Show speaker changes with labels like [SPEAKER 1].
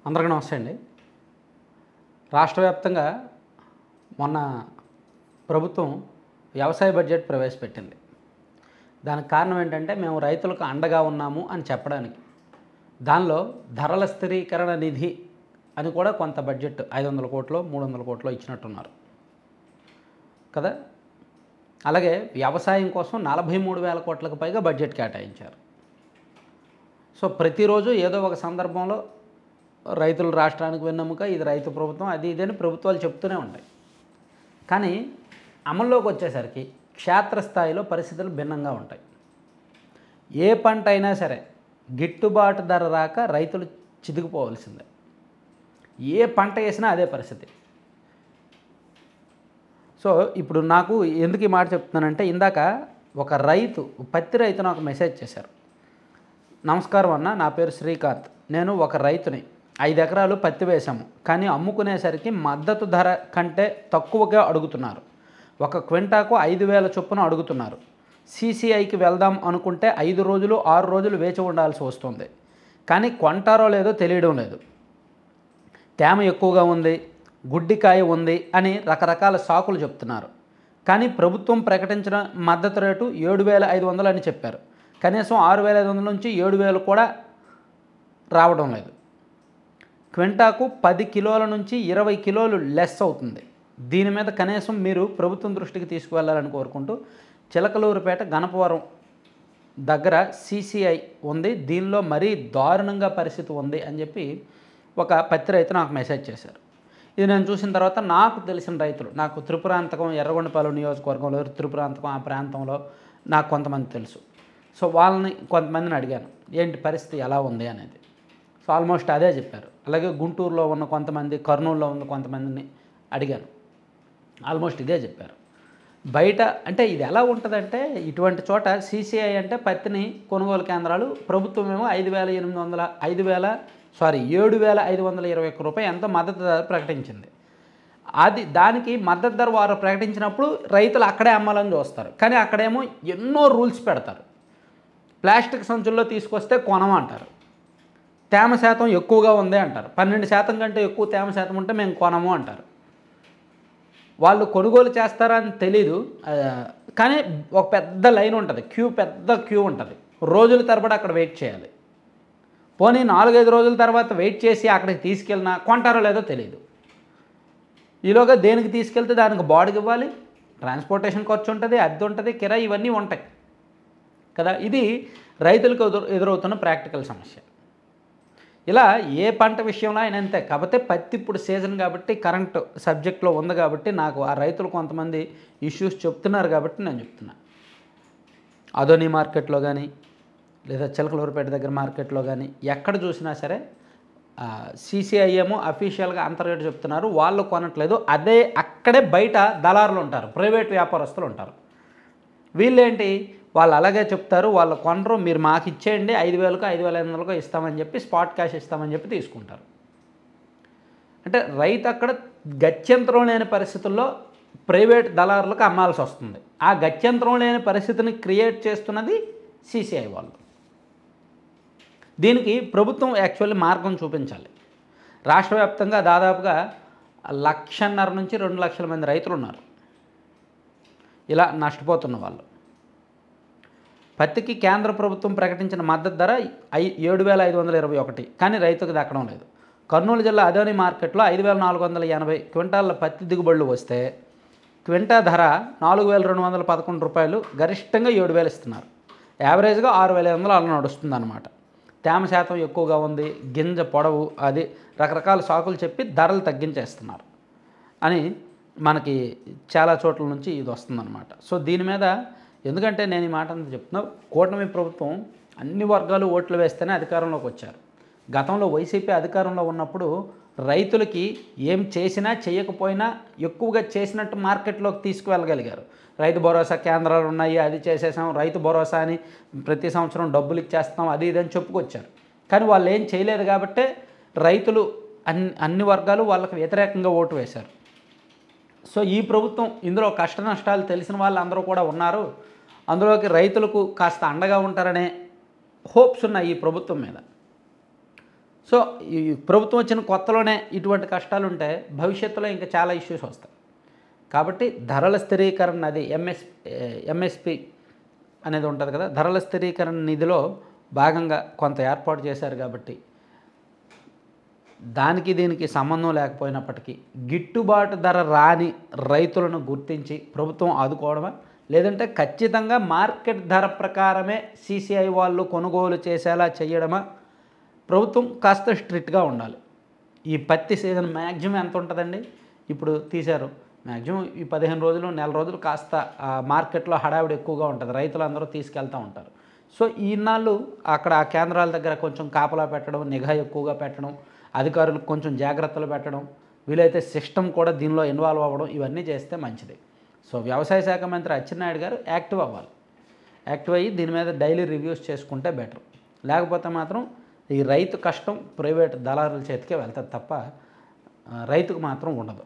[SPEAKER 1] అందరికీ నమస్తే అండి. రాష్ట్ర వ్యాప్తంగా మొన్న ప్రభుత్వం వ్యవసాయ బడ్జెట్ ప్రవేశపెట్టింది. దానికి కారణం ఏంటంటే మేము రైతులకు అండగా ఉన్నాము అని చెప్పడానికి. దానిలో ధరల స్థిరీకరణ నిధి అని కూడా కొంత బడ్జెట్ 500 కోట్లో 300 కోట్లో ఇచ్చినట్టున్నారు కదా. అలాగే వ్యవసాయం కోసం 43,000 కోట్లకు పైగా బడ్జెట్ కేటాయించారు. సో ప్రతిరోజు ఏదో ఒక సందర్భంలో రైతులు రాష్ట్రానికి వెన్నెముక, ఇది రైతు ప్రభుత్వం, అది ఇదని ప్రభుత్వాలు చెప్తూనే ఉంటాయి. కానీ అమల్లోకి వచ్చేసరికి క్షేత్రస్థాయిలో పరిస్థితులు భిన్నంగా ఉంటాయి. ఏ పంట అయినా సరే గిట్టుబాటు ధర రాక రైతులు చితికిపోవలసిందే. ఏ పంట వేసినా అదే పరిస్థితి. సో ఇప్పుడు నాకు ఎందుకు ఈ మాట చెప్తున్నానంటే, ఇందాక ఒక రైతు, పత్తి రైతు నాకు మెసేజ్ చేశారు. నమస్కారం అన్న, నా పేరు శ్రీకాంత్, నేను ఒక రైతుని, 5 ఎకరాలు పత్తి వేశాము, కానీ అమ్ముకునేసరికి మద్దతు ధర కంటే తక్కువగా అడుగుతున్నారు. ఒక క్వింటాకు 5,000 చొప్పున అడుగుతున్నారు. CCIకి వెళ్దాం అనుకుంటే 5 రోజులు 6 రోజులు వేచి ఉండాల్సి వస్తుంది. కానీ కొంటారో లేదో తెలియడం లేదు. తేమ ఎక్కువగా ఉంది, గుడ్డికాయ ఉంది అని రకరకాల సాకులు చెప్తున్నారు. కానీ ప్రభుత్వం ప్రకటించిన మద్దతు రేటు 7,500 అని చెప్పారు. కనీసం 6,500 నుంచి 7,000 కూడా రావడం లేదు. క్వింటాకు 10 కిలోల నుంచి 20 కిలోలు లెస్ అవుతుంది. దీని మీద కనీసం మీరు ప్రభుత్వం దృష్టికి తీసుకువెళ్ళాలని కోరుకుంటూ, చిలకలూరుపేట గణపవరం దగ్గర CCI ఉంది, దీనిలో మరీ దారుణంగా పరిస్థితి ఉంది అని చెప్పి ఒక పత్తి రైతు నాకు మెసేజ్ చేశారు. ఇది నేను చూసిన తర్వాత నాకు తెలిసిన రైతులు, నాకు త్రిపురాంతకం ఎర్రగొండపాలెం నియోజకవర్గంలో, త్రిపురాంతకం ఆ ప్రాంతంలో నాకు కొంతమంది తెలుసు. సో వాళ్ళని కొంతమందిని అడిగాను, ఏంటి పరిస్థితి ఎలా ఉంది అనేది. సో ఆల్మోస్ట్ అదే చెప్పారు. అలాగే గుంటూరులో ఉన్న కొంతమంది, కర్నూలులో ఉన్న కొంతమందిని అడిగాను, ఆల్మోస్ట్ ఇదే చెప్పారు. బయట అంటే ఇది ఎలా ఉంటుందంటే, ఇటువంటి చోట CCI అంటే పత్తిని కొనుగోలు కేంద్రాలు, ప్రభుత్వమేమో 7,521 రూపాయలు ఎంతో మద్దతు ధర ప్రకటించింది. దానికి మద్దతు ధర వారు ప్రకటించినప్పుడు రైతులు అక్కడే అమ్మాలని చూస్తారు. కానీ అక్కడేమో ఎన్నో రూల్స్ పెడతారు. ప్లాస్టిక్ సంచుల్లో తీసుకొస్తే కొనమంటారు, తేమ శాతం ఎక్కువగా ఉంది అంటారు, 12% కంటే ఎక్కువ తేమ శాతం ఉంటే మేము కొనము అంటారు. వాళ్ళు కొనుగోలు చేస్తారని తెలీదు, కానీ ఒక పెద్ద లైన్ ఉంటుంది, పెద్ద క్యూ ఉంటుంది, రోజుల తరబడి అక్కడ వెయిట్ చేయాలి. పోనీ 4-5 రోజుల తర్వాత వెయిట్ చేసి అక్కడికి తీసుకెళ్ళినా కొంటారో లేదో తెలియదు. ఈలోగా దేనికి తీసుకెళ్తే దానికి బాడుగు ఇవ్వాలి, ట్రాన్స్పోర్టేషన్ ఖర్చు ఉంటుంది, అద్దె ఉంటుంది, కిరాయి, ఇవన్నీ ఉంటాయి కదా. ఇది రైతులకు ఎదురవుతున్న ప్రాక్టికల్ సమస్య. ఇలా ఏ పంట విషయంలో అయినా అంతే. కాకపోతే పత్తి ఇప్పుడు సీజన్ కాబట్టి, కరెంట్ సబ్జెక్ట్లో ఉంది కాబట్టి, నాకు ఆ రైతులు కొంతమంది ఇష్యూస్ చెప్తున్నారు కాబట్టి నేను చెప్తున్నా. అదోని మార్కెట్లో కానీ, లేదా చిలకలూరుపేట దగ్గర మార్కెట్లో కానీ ఎక్కడ చూసినా సరే CCI ఏమో అఫీషియల్గా అంత రేటు చెప్తున్నారు, వాళ్ళు కొనట్లేదు. అక్కడే బయట దళారులు ఉంటారు, ప్రైవేట్ వ్యాపారస్తులు ఉంటారు. వీళ్ళేంటి, వాళ్ళు అలాగే చెప్తారు, వాళ్ళు కొనరు, మీరు మాకు ఇచ్చేయండి, 5,000కో 5,500కో ఇస్తామని చెప్పి, స్పాట్ క్యాష్ ఇస్తామని చెప్పి తీసుకుంటారు. అంటే రైతు అక్కడ గత్యంతరం లేని పరిస్థితుల్లో ప్రైవేట్ దళారులకు అమ్మాల్సి వస్తుంది. ఆ గత్యంతరం లేని పరిస్థితిని క్రియేట్ చేస్తున్నది CCI వాళ్ళు. దీనికి ప్రభుత్వం యాక్చువల్లీ మార్గం చూపించాలి. రాష్ట్ర వ్యాప్తంగా దాదాపుగా 1,50,000 నుంచి 2 లక్షల మంది రైతులు ఉన్నారు ఇలా నష్టపోతున్న వాళ్ళు. పత్తికి కేంద్ర ప్రభుత్వం ప్రకటించిన మద్దతు ధర 7,521, కానీ రైతుకు దక్కడం లేదు. కర్నూలు జిల్లా అదోని మార్కెట్లో 5,480 క్వింటాల పత్తి దిగుబడులు వస్తే క్వింటా ధర 4,211 రూపాయలు, గరిష్టంగా 7,000 ఇస్తున్నారు. యావరేజ్గా 6,500 అలా నడుస్తుందన్నమాట. తేమ శాతం ఎక్కువగా ఉంది, గింజ పొడవు, అది రకరకాల సాకులు చెప్పి ధరలు తగ్గించేస్తున్నారు అని మనకి చాలా చోట్ల నుంచి ఇది వస్తుందన్నమాట. సో దీని మీద ఎందుకంటే నేను ఈ మాట అంతా చెప్తున్నా, కూటమి ప్రభుత్వం అన్ని వర్గాలు ఓట్లు వేస్తేనే అధికారంలోకి వచ్చారు. గతంలో వైసీపీ అధికారంలో ఉన్నప్పుడు రైతులకి ఏం చేసినా చేయకపోయినా ఎక్కువగా చేసినట్టు మార్కెట్లోకి తీసుకువెళ్ళగలిగారు. రైతు భరోసా కేంద్రాలు ఉన్నాయి, అది చేసేసాం, రైతు భరోసా అని ప్రతి సంవత్సరం డబ్బులు ఇచ్చేస్తాం, అది ఇదని చెప్పుకొచ్చారు. కానీ వాళ్ళు ఏం చేయలేదు కాబట్టే రైతులు అన్ని వర్గాలు వాళ్ళకి వ్యతిరేకంగా ఓటు వేశారు. సో ఈ ప్రభుత్వం ఇందులో కష్ట నష్టాలు తెలిసిన వాళ్ళు అందరూ కూడా ఉన్నారు. అందులోకి రైతులకు కాస్త అండగా ఉంటారనే హోప్స్ ఉన్నాయి ఈ ప్రభుత్వం మీద. సో ఈ ప్రభుత్వం వచ్చిన కొత్తలోనే ఇటువంటి కష్టాలు ఉంటే భవిష్యత్తులో ఇంకా చాలా ఇష్యూస్ వస్తాయి. కాబట్టి ధరల స్థిరీకరణ అది ఎంఎస్పి అనేది ఉంటుంది కదా, ధరల స్థిరీకరణ నిధిలో భాగంగా కొంత ఏర్పాటు చేశారు. కాబట్టి దానికి దీనికి సంబంధం లేకపోయినప్పటికీ గిట్టుబాటు ధర రాని రైతులను గుర్తించి ప్రభుత్వం ఆదుకోవడమా, లేదంటే ఖచ్చితంగా మార్కెట్ ధర ప్రకారమే సిసిఐ వాళ్ళు కొనుగోలు చేసేలా చేయడమా, ప్రభుత్వం కాస్త స్ట్రిక్ట్గా ఉండాలి. ఈ పత్తి సీజన్ మ్యాక్సిమం ఎంత ఉంటుందండి, ఇప్పుడు తీశారు మ్యాక్సిమం ఈ 15 రోజులు నెల రోజులు కాస్త మార్కెట్లో హడావిడి ఎక్కువగా ఉంటుంది, రైతులందరూ తీసుకెళ్తూ ఉంటారు. సో ఈనాళ్ళు అక్కడ ఆ కేంద్రాల దగ్గర కొంచెం కాపలా పెట్టడం, నిఘా ఎక్కువగా పెట్టడం, అధికారులకు కొంచెం జాగ్రత్తలు పెట్టడం, వీలైతే సిస్టమ్ కూడా దీనిలో ఇన్వాల్వ్ అవ్వడం, ఇవన్నీ చేస్తే మంచిది. సో వ్యవసాయ శాఖ మంత్రి అచ్చెన్నాయుడు గారు యాక్టివ్ అవ్వాలి. యాక్టివ్ అయ్యి దీని మీద డైలీ రివ్యూస్ చేసుకుంటే బెటర్. లేకపోతే మాత్రం ఈ రైతు కష్టం ప్రైవేట్ దళారుల చేతికే వెళ్తుంది తప్ప రైతుకు మాత్రం ఉండదు.